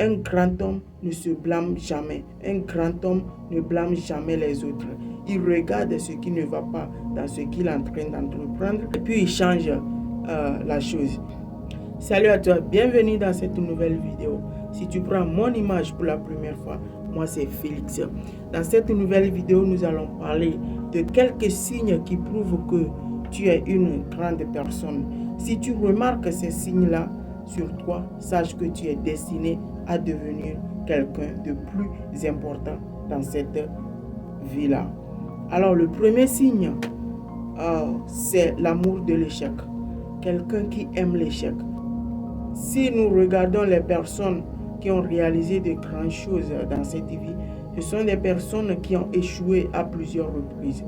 Un grand homme ne se blâme jamais. Un grand homme ne blâme jamais les autres. Il regarde ce qui ne va pas dans ce qu'il est en train d'entreprendre et puis il change la chose. Salut à toi, bienvenue dans cette nouvelle vidéo. Si tu prends mon image pour la première fois, moi c'est Félix. Dans cette nouvelle vidéo, nous allons parler de quelques signes qui prouvent que tu es une grande personne. Si tu remarques ces signes-là sur toi, sache que tu es destiné à devenir quelqu'un de plus important dans cette vie-là. Alors le premier signe, c'est l'amour de l'échec. Quelqu'un qui aime l'échec. Si nous regardons les personnes qui ont réalisé de grandes choses dans cette vie, ce sont des personnes qui ont échoué à plusieurs reprises.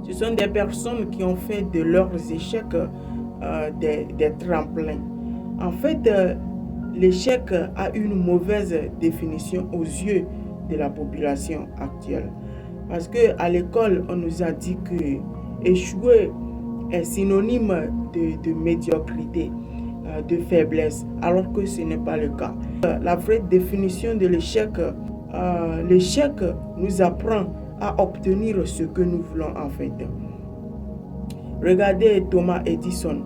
Ce sont des personnes qui ont fait de leurs échecs des tremplins. En fait, l'échec a une mauvaise définition aux yeux de la population actuelle. Parce qu'à l'école, on nous a dit que échouer est synonyme de médiocrité, de faiblesse, alors que ce n'est pas le cas. La vraie définition de l'échec, l'échec nous apprend à obtenir ce que nous voulons en fait. Regardez Thomas Edison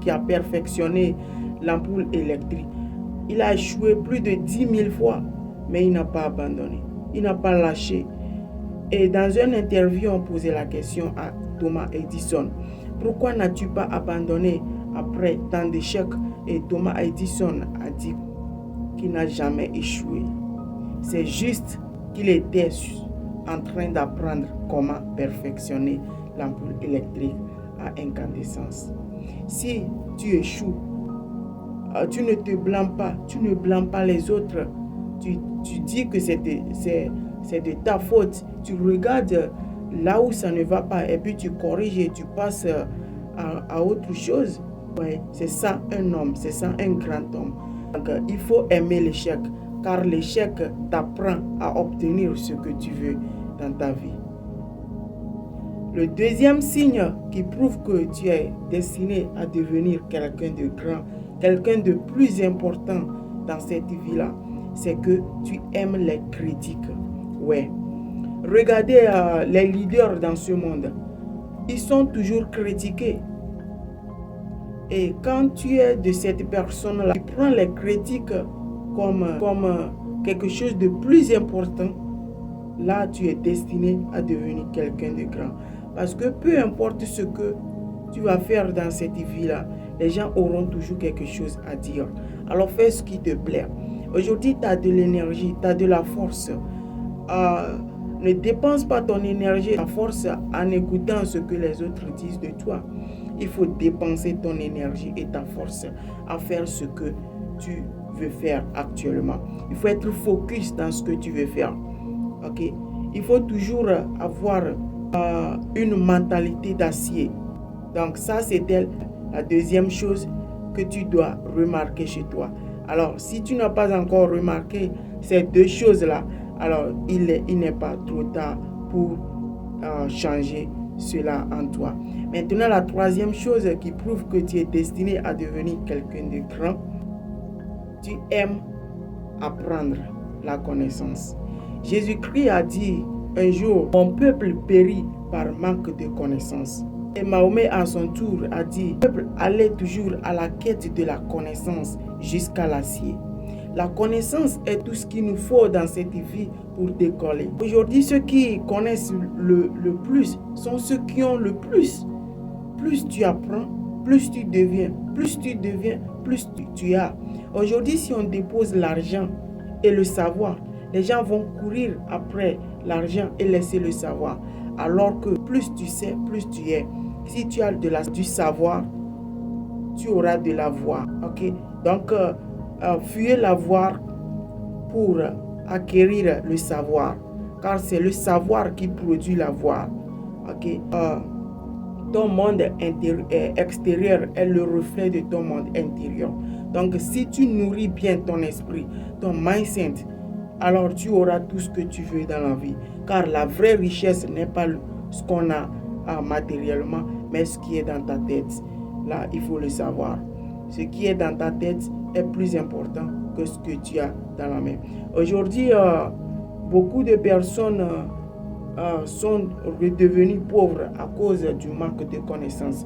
qui a perfectionné l'ampoule électrique. Il a échoué plus de 10 000 fois, mais il n'a pas abandonné. Il n'a pas lâché. Et dans une interview, on posait la question à Thomas Edison. Pourquoi n'as-tu pas abandonné après tant d'échecs? Et Thomas Edison a dit qu'il n'a jamais échoué. C'est juste qu'il était en train d'apprendre comment perfectionner l'ampoule électrique à incandescence. Si tu échoues, tu ne te blâmes pas, tu ne blâmes pas les autres. Tu dis que c'est de ta faute. Tu regardes là où ça ne va pas et puis tu corriges et tu passes à autre chose. Ouais, c'est ça un homme, c'est ça un grand homme. Donc, il faut aimer l'échec, car l'échec t'apprend à obtenir ce que tu veux dans ta vie. Le deuxième signe qui prouve que tu es destiné à devenir quelqu'un de grand, quelqu'un de plus important dans cette vie-là, c'est que tu aimes les critiques. Ouais. Regardez les leaders dans ce monde. Ils sont toujours critiqués. Et quand tu es de cette personne-là, tu prends les critiques comme quelque chose de plus important, là tu es destiné à devenir quelqu'un de grand. Parce que peu importe ce que tu vas faire dans cette vie-là, les gens auront toujours quelque chose à dire. Alors fais ce qui te plaît. Aujourd'hui, tu as de l'énergie, tu as de la force. Ne dépense pas ton énergie, ta force en écoutant ce que les autres disent de toi. Il faut dépenser ton énergie et ta force à faire ce que tu veux faire actuellement. Il faut être focus dans ce que tu veux faire. Ok? Il faut toujours avoir une mentalité d'acier. Donc ça, c'était la deuxième chose que tu dois remarquer chez toi. Alors, si tu n'as pas encore remarqué ces deux choses-là, alors il n'est pas trop tard pour changer cela en toi. Maintenant, la troisième chose qui prouve que tu es destiné à devenir quelqu'un de grand, tu aimes apprendre la connaissance. Jésus-Christ a dit un jour, mon peuple périt par manque de connaissance. Et Mahomet à son tour a dit, le peuple allait toujours à la quête de la connaissance jusqu'à l'acier. La connaissance est tout ce qu'il nous faut dans cette vie pour décoller. Aujourd'hui, ceux qui connaissent le plus sont ceux qui ont le plus. Plus tu apprends, plus tu deviens. Plus tu deviens, plus tu as. Aujourd'hui, si on dépose l'argent et le savoir, les gens vont courir après l'argent et laisser le savoir. Alors que plus tu sais, plus tu es. Si tu as du savoir, tu auras de la voix. Ok? Donc, fuyez l'avoir pour acquérir le savoir, car c'est le savoir qui produit l'avoir. Ok? Ton monde extérieur est le reflet de ton monde intérieur. Donc, si tu nourris bien ton esprit, ton mindset, alors tu auras tout ce que tu veux dans la vie. Car la vraie richesse n'est pas ce qu'on a matériellement, mais ce qui est dans ta tête. Là, il faut le savoir. Ce qui est dans ta tête est plus important que ce que tu as dans la main. Aujourd'hui, beaucoup de personnes sont redevenues pauvres à cause du manque de connaissances.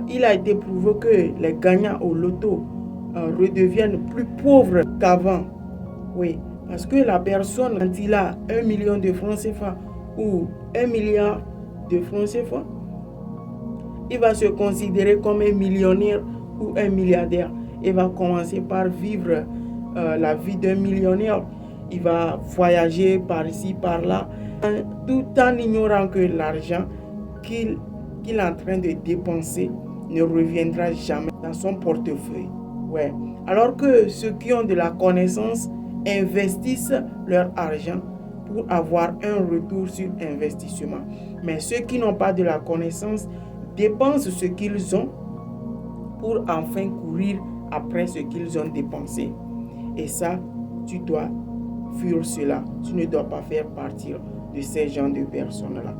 Il a été prouvé que les gagnants au loto redeviennent plus pauvres qu'avant. Oui, parce que la personne, quand il a 1 million de francs CFA ou 1 milliard de francs CFA, il va se considérer comme un millionnaire ou un milliardaire. Il va commencer par vivre la vie d'un millionnaire. Il va voyager par ici, par là, tout en ignorant que l'argent qu'il est en train de dépenser ne reviendra jamais dans son portefeuille. Ouais. Alors que ceux qui ont de la connaissance investissent leur argent pour avoir un retour sur investissement. Mais ceux qui n'ont pas de la connaissance dépensent ce qu'ils ont pour enfin courir après ce qu'ils ont dépensé. Et ça, tu dois fuir cela. Tu ne dois pas faire partie de ces gens de personnes-là.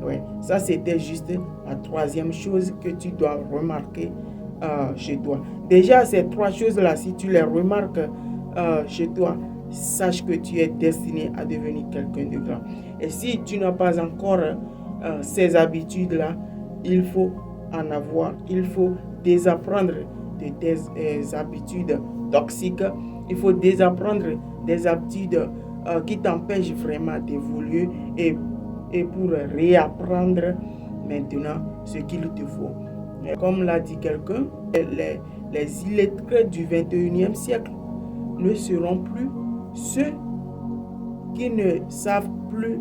Ouais. Ça, c'était juste la troisième chose que tu dois remarquer chez toi. Déjà, ces trois choses-là, si tu les remarques chez toi, sache que tu es destiné à devenir quelqu'un de grand. Et si tu n'as pas encore ces habitudes-là, il faut en avoir. Il faut désapprendre de tes habitudes toxiques. Il faut désapprendre des habitudes qui t'empêchent vraiment d'évoluer et pour réapprendre maintenant ce qu'il te faut. Et comme l'a dit quelqu'un, les illettrés du 21e siècle ne seront plus ceux qui ne savent plus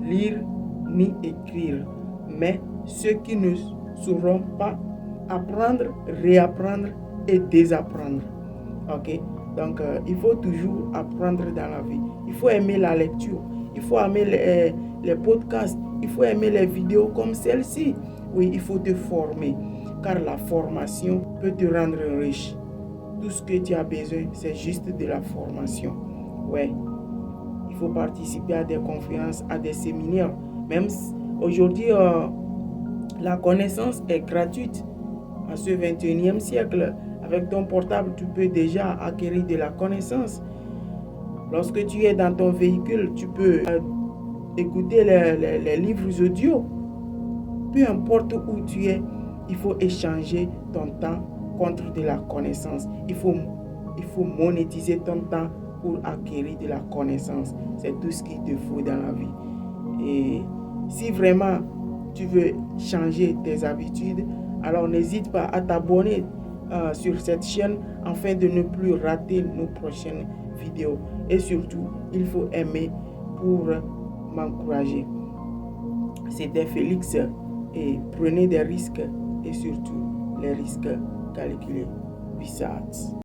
lire ni écrire, mais ceux qui ne sauront pas apprendre, réapprendre et désapprendre. Ok? Donc, il faut toujours apprendre dans la vie. Il faut aimer la lecture. Il faut aimer les podcasts. Il faut aimer les vidéos comme celle-ci. Oui, il faut te former. Car la formation peut te rendre riche. Tout ce que tu as besoin, c'est juste de la formation. Ouais. Il faut participer à des conférences, à des séminaires. Même aujourd'hui, la connaissance est gratuite. En ce 21e siècle, avec ton portable, tu peux déjà acquérir de la connaissance. Lorsque tu es dans ton véhicule, tu peux écouter les livres audio. Peu importe où tu es, il faut échanger ton temps contre de la connaissance. Il faut monétiser ton temps pour acquérir de la connaissance. C'est tout ce qu'il te faut dans la vie. Et si vraiment tu veux changer tes habitudes, alors n'hésite pas à t'abonner sur cette chaîne afin de ne plus rater nos prochaines vidéos. Et surtout, il faut aimer pour m'encourager. C'était Félix et prenez des risques et surtout les risques calculés. Peace out.